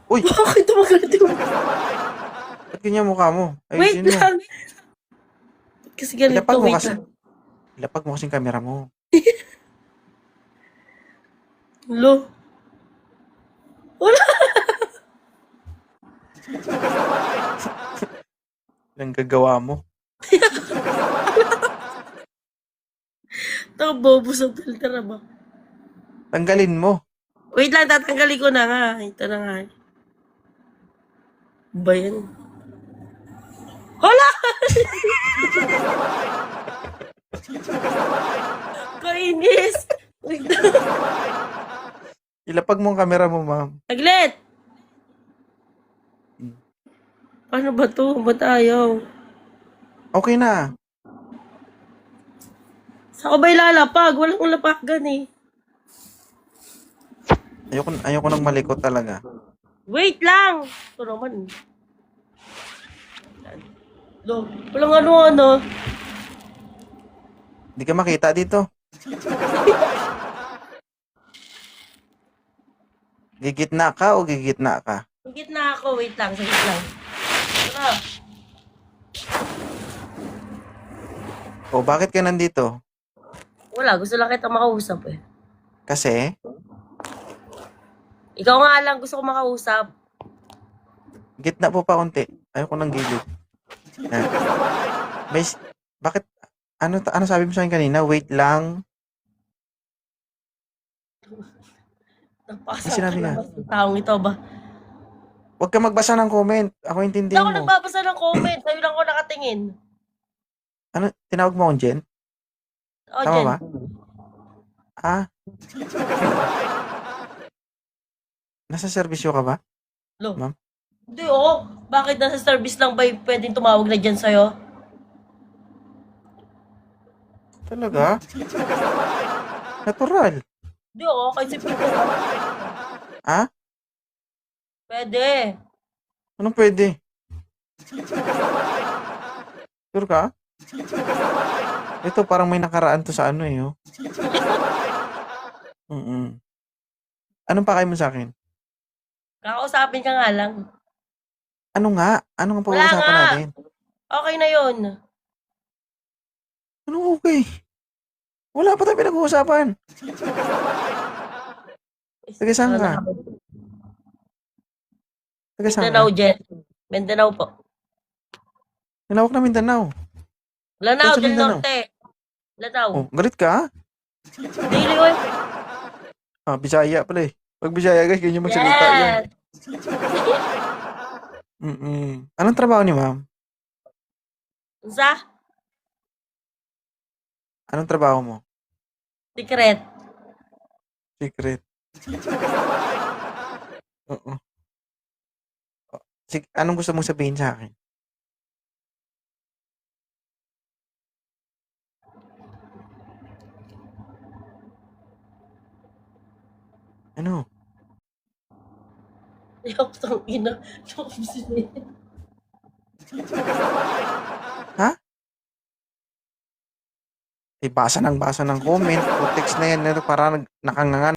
Uy! Bakit tumagalit yung... Ba't ganyan mukha mo? Wait Ayusin mo. lang. Ba't kasi ganito? Ilapag mo Wait kasi. lang. Ilapag mo kasing camera mo. Lo. Wala. Ilang gagawa mo. Ito, bobo sa filter na ba? Tanggalin mo. Wait lang, tatanggalin ko na nga. Ito na nga. Ba yan? Hala! Kainis! Wait lang. Ilapag mo ang camera mo, ma'am. Saglit! Paano ba to? Ba't ayaw? Okay na. Saan ko ba ilalapag? Walang lapagan eh. Ayoko nang malikot talaga. Wait lang! Ito naman. Lo, walang ano. Hindi ka makita dito. Gigitna ka o gigitna ka? Higit na ako. Wait lang. Saglit lang. Wala. O bakit ka nandito? Wala. Gusto lang kita makausap eh. Kasi? Ikaw nga lang gusto ko makausap. Gitna po pa konti. Ayoko nang gilid. Yan. Bakit? Ano sabi mo sa akin kanina? Wait lang. Napasa Ano sinabi ka nga? naman sa taong ito ba? Huwag ka magbasa ng comment. Ako Hindi intindihin ako mo. nagbabasa ng comment. Sa'yo lang ako nakatingin. Ano? Tinawag mo akong Jen? O, Tama Jen. ba? Ah? Nasa serbisyo ka ba? Lo. Ma'am? Hindi Bakit nasa service lang ba pwedeng tumawag na dyan sa'yo? Talaga? Natural. Hindi kasi pwede. Ah? Pwede. Anong pwede? Sure ka? Ito parang may nakaraan to sa ano eh. Oh. Anong pakay mo sa akin? Kakausapin ka nga lang. Ano nga? Ano nga Wala pag-uusapan nga. natin? Okay na yun. Ano okay? Wala pa tayo pinag-uusapan. Taga saan ka? Taga saan ka? Mindanao, Jen. Mindanao po. Nilawak na Mindanao. Lanao, Saan sa Del Mindanao? Norte. Lanao. Oh, galit ka? Daily oil. Bisaya pala eh. Pag Bisaya guys, ganyan magsalita yan. Yes. Anong trabaho ni ma'am? Sa? Anong trabaho mo? Secret. Secret. Oo. Anong gusto mong sabihin sa akin? Ano? Yung tang ina. Ha? Basa ng comment. O text na yan. Para nakangangan.